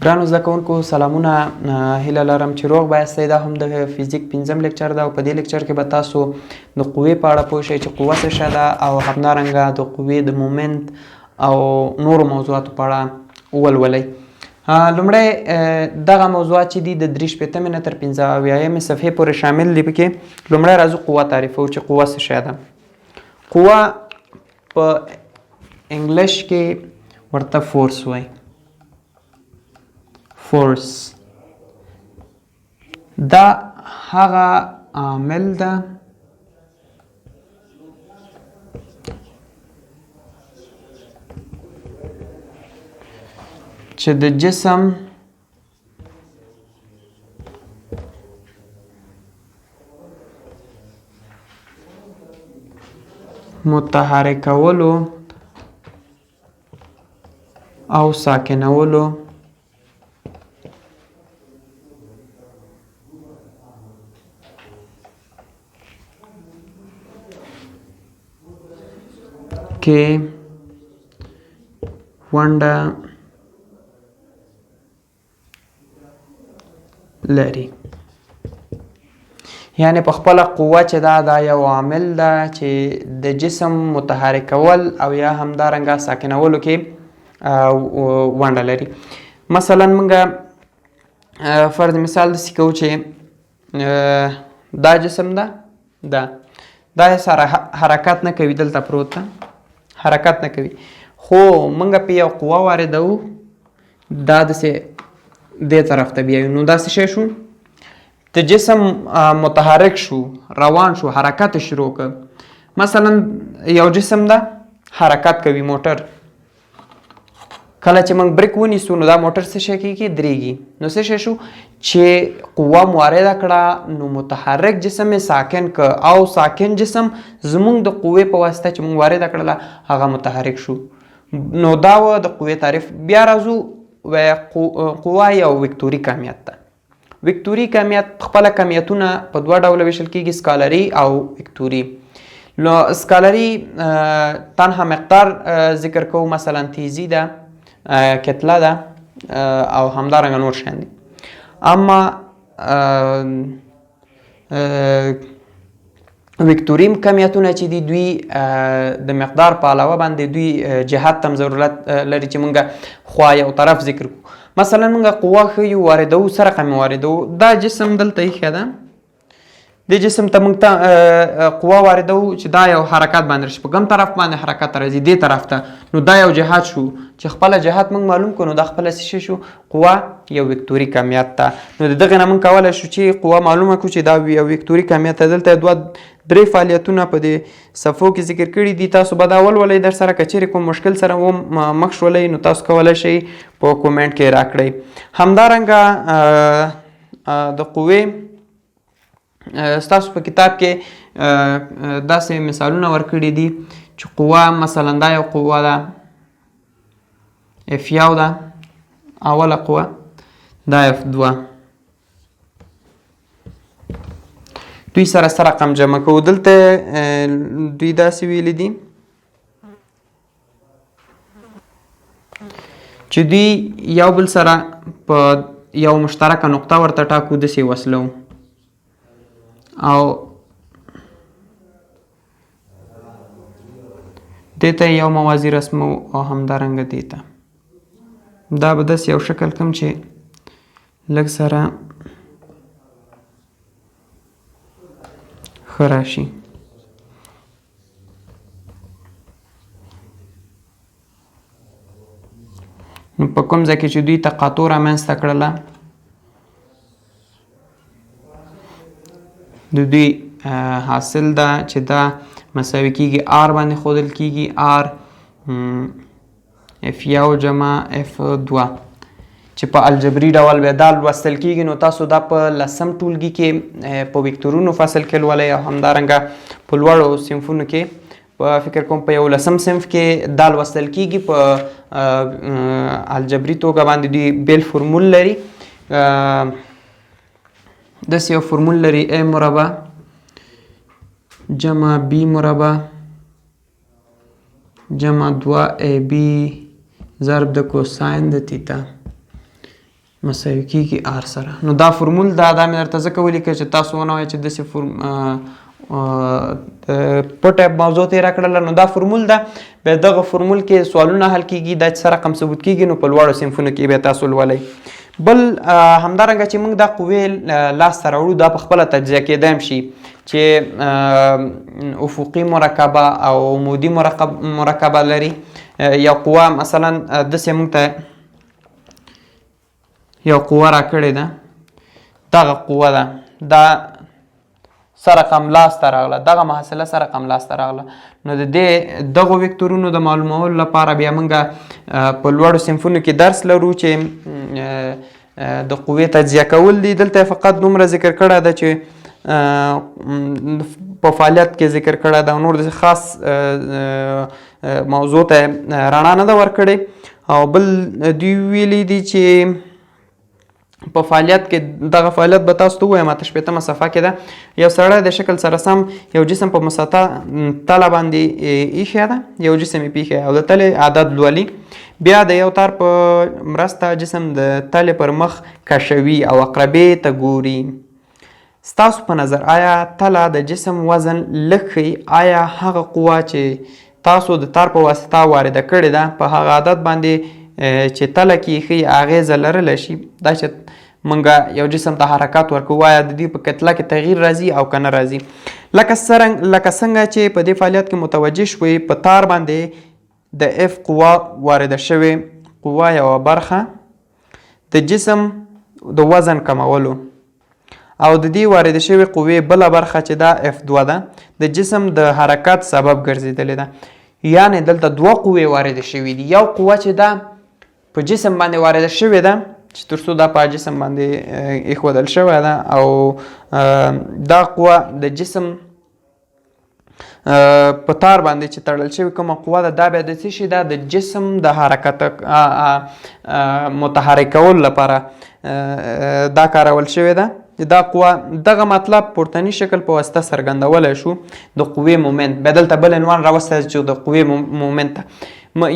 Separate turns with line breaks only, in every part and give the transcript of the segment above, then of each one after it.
ګرانو زده کوونکو سلامونه، هیله لرم چې روغ به یاستئ. دا هم د فزیک 5م لیکچر ده او په دې لیکچر کې به تاسو د قوې په اړه پوه شئ چې قوه څه شی ده او همدارنګه د قوې د مومنت او نورو موضوعاتو په اړه ولولئ. لومړی دغه موضوعات چې دي د 3 نه تر 15 صفحې پورې شامل دي. پکې لومړی راځو قوه تعریفو چې قوه څه شی ده. قوه په انګلیش کې ورته فورس وایي. فورس دا هغه عامل ده چې د جسم متحرکولو او ساکنولو کې ونډه لري. یعنی په خپله قوه چې دا یو عامل ده چې د جسم متحرکول او یا همدارنګه ساکنولو کې ونډه لري. مثلا موږ فرض مثال داسې کوو چې دا جسم ده، دا سره حرکت نه کوي، دلته پروت ده، حرکت نه کوي، خو موږ په یو قوه واردوو، دا داسې دې طرف ته بیایو، نو دا څه شی شو؟ د جسم متحرک شو، روان شو، حرکت شروع کړ. مثلا یو جسم ده حرکت کوي، موټر. کله چې موږ بریک ونیسو نو دا موټر څه شی کېږي؟ درېږي. نو څه شی شو؟ چې قوه مو وارده کړه نو متحرک جسم یې ساکن که او ساکن جسم زموږ د قوې په واسطه چې موږ وارده کړله هغه متحرک شو. نو دا و د قوې تعریف. بیا راځو قوه یو وکتوري کمیت ده. وکتوري کمیت خپله کمیتونه په 2 ډوله ویشل کېږي، سکالري او وکتوري. نو سکالري تنها مقدار ذکر کوو، مثلا تیزی ده، کتله ده او همدارنګه نور شیان دي. اما وکتوري کمیتونه چې دي دوی د مقدار په علاوه باندې دوی جهت هم ضرورت لري چې موږ خوا یو طرف ذکر کړو. مثلا موږ قوه ښیو، واردوو، څه رقم واردوو، دا جسم دلته ایښی ده، دې جسم ته موږ قوه واردوو چې دا یو حرکت باندې راشي، په کوم طرف باندې حرکت راځي؟ دې طرف ته. نو دا یو جهت شو چې خپله جهت موږ معلوم کړو، نو دا خپله څه شو؟ قوه یو وکتوري کمیت ده. نو د دغې نه موږ کولی شو چې قوه معلومه کړو چې دا یو وکتوري کمیت ده. دلته 2-3 فعالیتونه په دې صفحو کې ذکر کړي دي، تاسو به دا ولولئ. در سره که چیرې کوم مشکل سره مخ شولئ نو تاسو کولی شئ په کومنټ کې راکړئ. همدارنګه د قوې ستاسو په کتاب کې داسې مثالونه ورکړي دي چې قوه مثلا دا یو قوه ده F1 ده، اوله قوه، دا F2. دوی سره رقم جمع کوو. دلته دوی داسې ویلي دي چې دوی یو بل سره په یو مشترکه نقطه ورته ټاکو، داسې وصلو او دې ته یو موازي رسمو او همدارنګه دې ته. دا به داسې یو شکل کوم چې لږ سره ښه راشي. نو په کوم ځای کې چې دوی تقاطع رامنځته کړله، د دوی حاصل ده چې دا مساوي کېږي R باندې ښودل کېږي، R F1 جمع F2 چې په الجبري ډول به دا لوستل کېږي. نو تاسو دا په 10م ټولګي کې په وکتورونو فصل کې لولئ او همدارنګه په لوړو صنفونو کې په فکر کوم په 11م صنف کې دا لوستل کېږي. په الجبري توګه باندې دوی بیل فرمول لري. داسې یو فرمول لري A مربع جمع B مربع جمع 2AB ضرب د کوساین د تیتا مساوي کېږي آر سره. نو دا فرمول دا مې درته ځکه ولیکه چې تاسو ونه وایئ چې داسې پټه موضوع تېره کړله. نو دا فرمول ده، بیا دغه فرمول کې سوالونه حل کېږي، دا چې څه رقم ثبوت کېږي نو په لوړو صنفونو کې بیا تاسو لولئ. بل همدارنګه چې موږ دا قوې لاسته راوړو دا په خپله تجزیه کېدای هم شي چې افقي مرکبه او عمودي مرکبه لري. یو قوه مثلا داسې موږ ته یو قوه راکړې ده، دغه قوه ده، دا څه رقم لاسته راغله، دغه محصله څه رقم لاسته راغله. نو د دغو وکتورونو د معلومولو لپاره بیا موږ په لوړو صنفونو کې درس لرو چې د قوې تجزیه کول دي. دلته فقط دومره ذکر کړی ده چې په فعالیت کې ذکر کړی ده، نور د خاص موضوع ته رڼا نه ده ورکړې. او بل دوی ویلي دي چې په فعالیت کې دغه فعالیت به تاسو ته ووایم 8 صفحه کې ده. یو سړی د شکل سره سم یو جسم په مسطح تله باندې ایښی ده، یو جسم یې پیښی او د تلې عدد لولي. بیا د یو تار په مرسته جسم د تلې پر مخ کشوي او عقربې ته ګوري. ستاسو په نظر آیا تله د جسم وزن لږ ښیي؟ آیا هغه قوه چې تاسو د تار په واسطه وارده کړې ده په هغه عدد باندې چې تله کې ښیي اغیزه لرلی شي؟ دا چې موږ یو جسم ته حرکات ورکوو آیا د دې په کتله کې تغییر راځي او که نه راځي؟ لکه څنګه چې په دې فعالیت کې متوجه شوئ، په تار باندې د اف قوه وارده شوې قوه یوه برخه د جسم د وزن کمولو او د دې وارده شوې قوې بله برخه چې دا F2 ده د جسم د حرکت سبب ګرځېدلې ده. یعنې دلته دوه قوې وارده شوې دي. یو قوه چې دا په جسم باندې وارده شوې ده چې تر څو دا په جسم باندې ایښودل شوې ده، او دا قوه د جسم په تار باندې چې تړل شوې کومه قوه ده دا بیا د څه شي ده؟ د جسم د حرکت متحرکولو لپاره دا کارول شوې ده. دا قوه دغه مطلب پورتنی شکل په واسطه څرګندولی شو د قوې مومنت. بیا دلته بل عنوان راوستی چې د قوې مومنت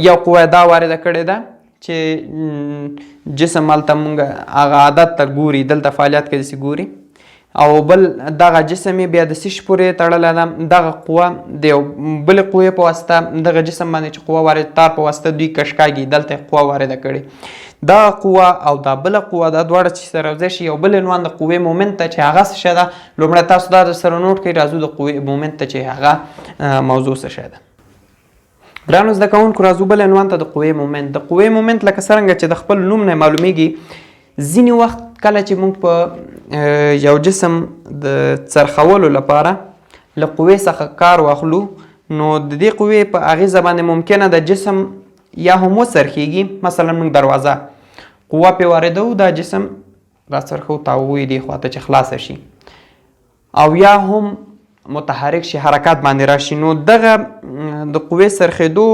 یو قوه دا وارده کړې ده چې جسم هلته موږ هغه عادت ته ګوري، دلته فعالیت کې داسې ګوري، او بل دغه جسم یې بیا د څه شي پورې تړلی ده؟ دغه قوه د یو بلې قوې په واسطه دغه جسم باندې چې قوه وارد تار په واسطه دوی کش کاږي، دلته یې قوه وارده کړې. دا قوه او دا بله قوه دا دواړه چې سره یوځای شي یو بل عنوان د قوې مومنت ته چې هغه څه شی ده. لومړی تاسو دا سره نوټ کړئ، راځو د قوې مومنت ته چې هغه موضوع څه شی ده. ګرانو زده کوونکو راځو بل عنوان ته د قوې مومنت. د قوې مومنت لکه څرنګه چې د خپل نوم نه معلومیږي، ځینې وخت کله چې موږ په یو جسم د څرخولو لپاره له قوې څخه کار واخلو نو د دې قوې په اغیزه باندې ممکنه د جسم یا هم وڅرخیږي. مثلا موږ دروازه قوه پې واردوو، دا جسم راڅرخو تاووي دې خواته چې خلاصه شي، او یا هم متحرک شي، حرکات باندې راشي. نو دغه د قوې څرخېدو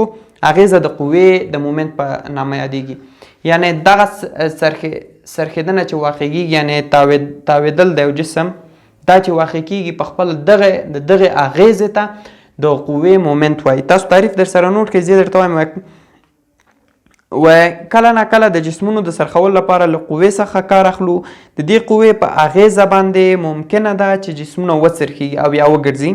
اغیزه د قوې د مومنت په نامه یادیږي. یعنی دغه څرخېدنه چې واقع کېږي، یعنی تاوېدل د یو جسم دا چې واقع کېږي په خپل دغه اغیزې ته د قوې مومنت وایي. تاسو تعریف در سره نوټ کړئ، زه درته وایم و کله نه کله د جسمونو د څرخولو لپاره له قوې څخه کار اخلو. د دې قوې په اغیزه باندې ممکنه ده چې جسمونه وڅرخېږي او یا وګرځي.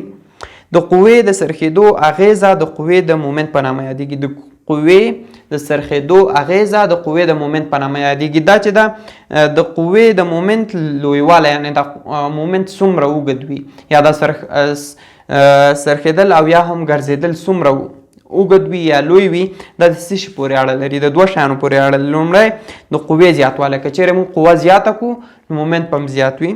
د قوې د څرخېدو اغیزه د قوې د مومنت په نامه یادیږي. د قوې د څرخېدو اغیزه د قوې د مومنت په نامه یادیږي. دا چې ده د قوې د مومنت لویوالی، یعنې د مومنت څومره اوږد وي یا د څرخېدل او یا هم ګرځېدل څومره اوږد وي یا لوی وي، دا د څه شي پورې اړه لري؟ د دوه شیانو پورې اړه لري. لومړی د قوې زیاتوالی، که چیرې موږ قوه زیاته کړو نو مومنت به هم زیات وي،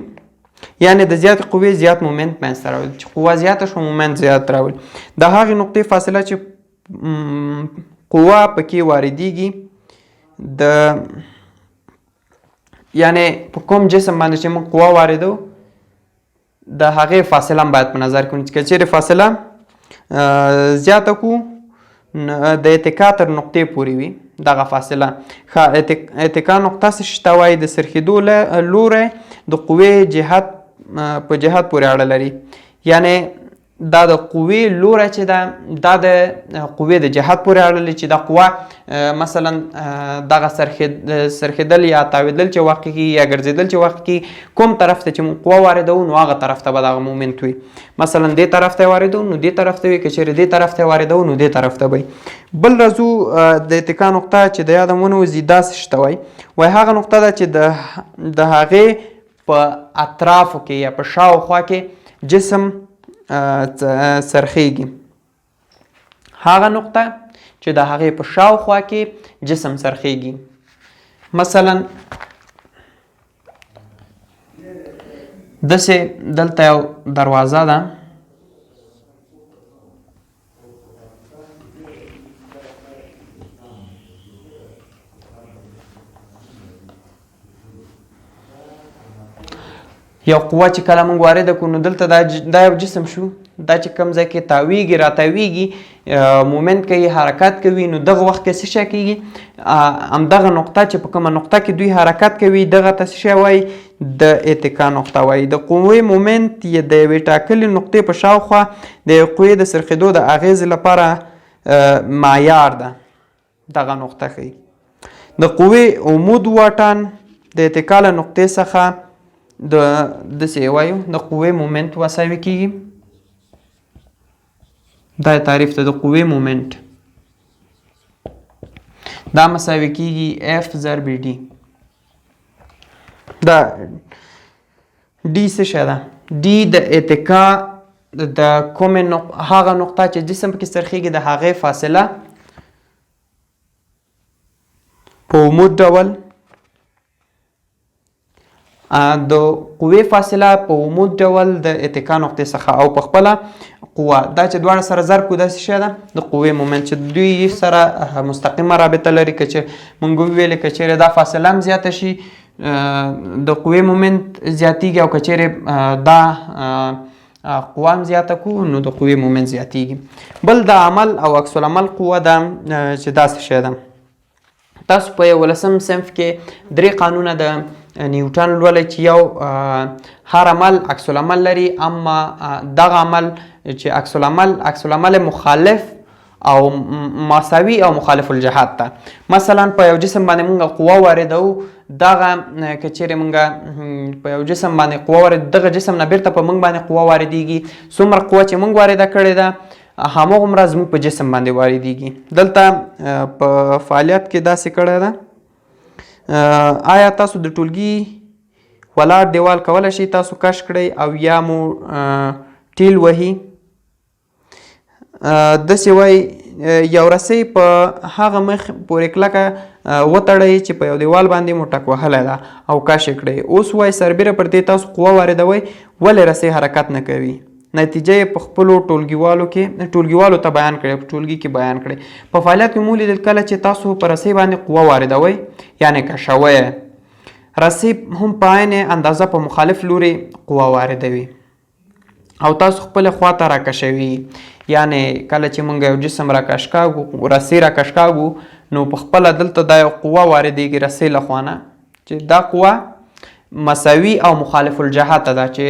یعنې د زیاتې قوې زیات مومنت منځته راولي. چې قوه زیاته شو مومنت زیات راولي. د هغې نقطې فاصله چې قوه پکې واردېږي یعنې په کوم جسم باندې چې موږ قوه واردو د هغې فاصله هم باید په نظر کې ونیسو. که چیرې فاصله زیاته کړو د اتکا تر نقطې پورې وي دغه فاصله. اتکا نقطه څه شي ته وایي؟ د څرخېدو لوری د قوې په جهت پورې اړه لري. یعنې دا د قوې لوری چې ده دا د قوې د جهت پورې اړه لري چې دا قوه مثلا دغه سرخېدل یا تاوېدل چې واقع کېږي یا ګرځېدل چې واقع کېږي کوم طرف ته چې موږ قوه واردوو نو هغه طرف ته به دغه مومنت وي. مثلا دې طرف ته یې واردوو نو دې طرف ته وي، که چېرې دې طرف ته یې واردوو نو دې طرف ته به وي. بل راځو د اتکا نقطه چې د یاده ونوځي داسې شته وایي هغه نقطه ده چې د هغې په اطرافو کې یا په شاوخوا کې جسم څرخیږي. هغه نقطه چې د هغې په شاوخوا کې جسم څرخیږي. مثلا داسې دلته یو دروازه ده یو قوه چې کله موږ وارده کړو نو دلته دا یو جسم شو، دا چې کوم ځای کې تاویږي راتاویږي مومنت کوي حرکت کوي نو دغه وخت کې څه شی کېږي همدغه نقطه چې په کومه نقطه کې دوی حرکت کوي دغه ته څه شی وایي د اتکا نقطه وایي. د قوې مومنت یا د یوې ټاکلې نقطې په شاوخوا د یوې قوې د څرخېدو د اغیزې لپاره معیار ده دغه نقطه ښیي. د قوې عمود واټن د اتکا له نقطې څخه داسې وایو د قوې مومنت مساوي کېږي. دا تعریف ته د قوې مومنت دا مساوي کېږي اف ضرب ډي. دا ډي څه شی ده؟ ډي د اتکا د کومې هغه نقطه چې جسم پکې څرخېږي د هغې فاصله په عمود ډول د قوې فاصله په عمود ډول د اتکا نقطې څخه او په خپله قوه دا چې دواړه سره ضرب کړو داسې شی ده د قوې مومنت چې دوی سره مستقیمه رابطه لري. که چې موږ وویلې که چیرې دا فاصله هم زیاته شي د قوې مومنت زیاتیږي او که چیرې دا قوه هم زیاته کړو نو د قوې مومنت زیاتیږي. بل د عمل او عکس العمل قوه ده چې داسې شی ده. تاسو په 11م صنف کې 3 قانونه د نیوټن لولئ چې یو هر عمل عکس العمل لري اما دغه عمل چې عکس العمل مخالف او مساوي او مخالف الجهات ته. مثلا په یو جسم باندې موږ قوه واردوو دغه که چیرې موږ په یو جسم باندې قوه وارد دغه جسم نه بیرته په موږ باندې قوه واردیږي څومره قوه چې موږ وارده کړې ده هماغومره زموږ په جسم باندې واردیږي. دلته په فعالیت کې داسې کړی ده. آیا تاسو د ټولګي ولاړ دیوال کولی شئ تاسو کش کړئ او یا مو ټیل وهي؟ داسې وایي یو رسۍ په هغه مخ پورې کلکه وتړئ چې په یو دیوال باندې مو ټک وهلی ده او کش یې کړئ. اوس وایي سربیره پر دې تاسو قوه واردوئ ولې رسۍ حرکت نه کوي؟ نتیجه یې په خپلو ټولګیوالو ته بیان کړئ، په ټولګي کې بیان کړئ. په فعالیت کې مو لیدل کله چې تاسو په رسۍ باندې قوه واردوئ یعنې کشوئ رسۍ هم په عین اندازه په مخالف لوري قوه واردوي او تاسو خپل خواته راکشوي. یعنې کله چې موږ یو جسم راکش کاږو رسۍ راکش کاږو نو په خپله دلته دا یو قوه واردېږي رسۍ له خوا نه چې دا قوه مساوي او مخالف الجهته ده چې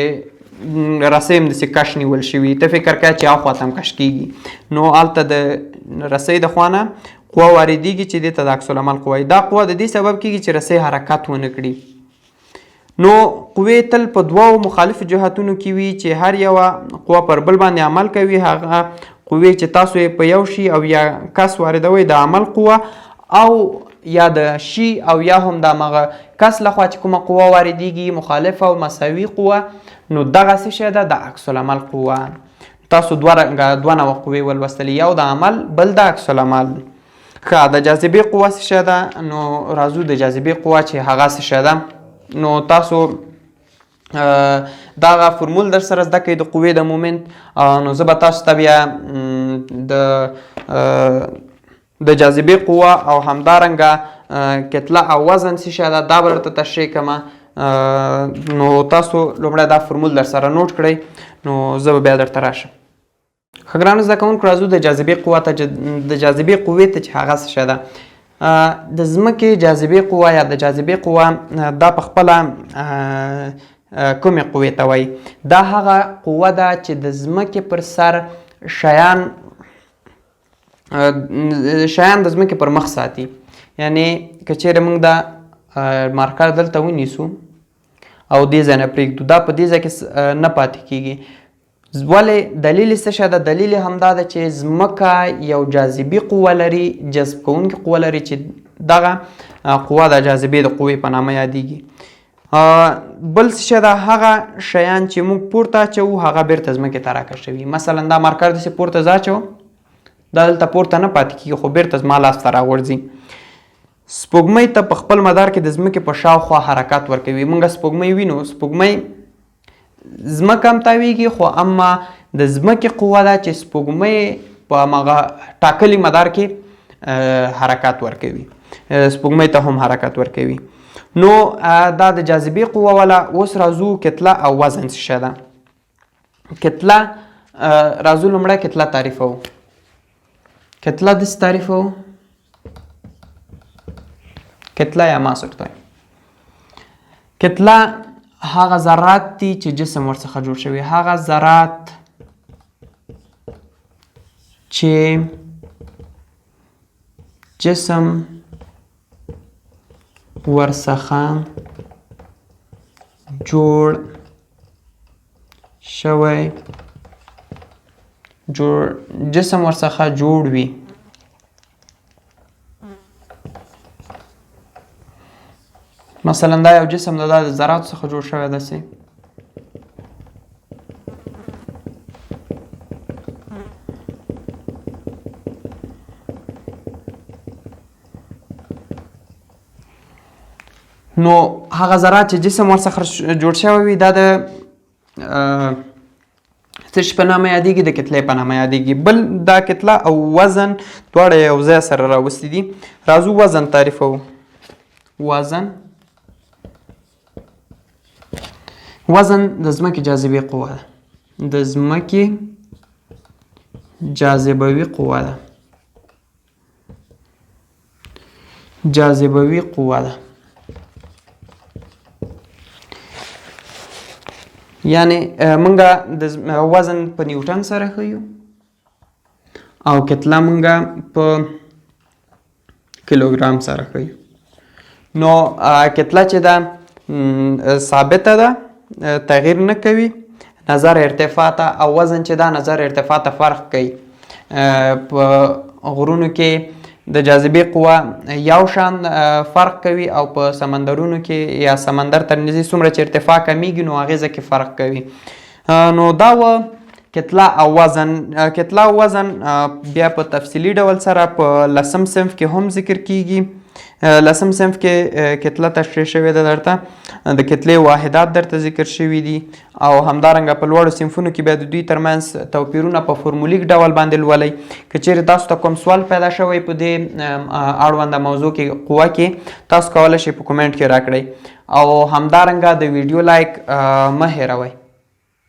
رسۍ هم داسې کش نیول شوي. ته فکر کوه چې هغه خواته هم کش کېږي نو هلته د رسۍ د خوا نه قوه واردېږي چې دې ته د عکس العمل قوه وایي. دا قوه د دې سبب کېږي چې رسۍ حرکت ونه کړي. نو قوې تل په دوو مخالفو جهتونو کې وي چې هر یوه قوه پر بل باندې عمل کوي. هغه قوې چې تاسو یې په یو شي او یا کس واردوئ د عمل قوه او یا د شي او یا هم د همغه کس لخوا چې کومه قوه واردېږي مخالفه او مساوي قوه نو دغه څه شی ده د عکس العمل قوه. تاسو دوه نوع قوې ولوستلې یو د عمل بل د عکس العمل. ښه د جاذبې قوه څه شی ده؟ نو راځو د جاذبې قوه چې هغه څه شی ده. نو تاسو دغه فرمول در سره زده کوئ د قوې د مومنت نو زه به تاسو ته بیا د جاذبې قوه او همدارنګه کتله او وزن څه شی ده دا به درته تشریح کړم. نو تاسو لومړی دا فرمول در سره نوټ کړئ نو زه به بیا درته راشم. ښه ګرانو زده کوونکو راځو د جاذبې قوه ته د جاذبې قوې ته چې هغه څه شی ده. د ځمکې جاذبې قوه یا د جاذبې قوه دا په خپله کومې قوې ته وایي؟ دا هغه قوه ده چې د ځمکې پر سر شیان د ځمکې پر مخ ساتي. یعنی که چیرې موږ دا مارکر دلته ونیسو او دې ځای نه پرېږدو، دا په دې ځای کې نه پاتې کېږي. ولې؟ دلیل یې څه شی ده؟ دلیل یې همدا ده چې ځمکه یو جاذبي قوه لري، جذب کوونکې قوه لري چې دغه قوه د جاذبې د قوې په نامه یادیږي. بل څه شی ده؟ هغه شیان چې موږ پورته اچوو هغه بیرته ځمکې ته راکشوي. مثلا دا مارکر داسې پورته زه اچوم، دا دلته پورته نه پاتې کېږي خو بیرته زما لاس ته راغورځي. سپوږمۍ ته په خپل مدار کې د ځمکې په شاوخوا حرکات ورکوي. موږ سپوږمۍ وینو، سپوږمۍ ځمکه هم تاویږي خو اما د ځمکې قوه ده چې سپوږمۍ په هماغه ټاکلي مدار کې حرکات ورکوي، سپوږمۍ ته هم حرکت ورکوي. نو دا د جاذبې قوه والا. اوس راځو کتله او وزن څه شی ده؟ کتله راځو لومړی کتله تعریفوو. کتله داسې تعریفوو، کتله یا ماس ورته وایي. کتله هغه ذرات دي چې جسم ورڅخه جوړ شوي، هغه ذرات چې جسم ورڅخه جوړ شوی، جسم ورڅخه جوړ وي. مثلا دا یو جسم د ذراتو څخه جوړ شوی داسې. نو هغه ذرات چې جسم ورڅخه جوړ شوی وي دا د څه شي په نامه یادیږي؟ د کتلې په نامه یادیږي. بل دا کتله او وزن دواړه یو ځای سره راوستي دي. راځو وزن تعریفوو. وزن د ځمکې جاذبې قوه ده، د ځمکې جاذبوي قوه ده، جاذبوي قوه ده. یعنی منګه د وزن په نیوټن سره ښیو او کتله منګه په کیلوګرام سره ښیو. نو کتله چې ده ثابته ده، تغییر نه کوي، نظر ارتفاع ته، او وزن چې دا نظر ارتفاع ته فرق کوي. په غرونو کې د جاذبې قوه یو شان فرق کوي او په سمندرونو کې یا سمندر تر نږدې څومره چې ارتفاع کمیږي نو اغیزه کې فرق کوي. نو دا و کتله او وزن. کتله او وزن بیا په تفصیلي ډول سره په 10م صنف کې هم ذکر کیږي. 10م صنف کې کتله تشریح شوې ده، درته د کتلې واحدات درته ذکر شوي دي او همدارنګه په لوړو صنفونو کې بیا د دوی ترمنځ توپیرونه په فورمولیک ډول باندې لولئ. که چیرې تاسو ته کوم سوال پیدا شوی په دې اړونده موضوع کې قوه کې، تاسو کولی شئ په کومنټ کې راکړئ او همدارنګه د ویډیو لایک مه هیروئ.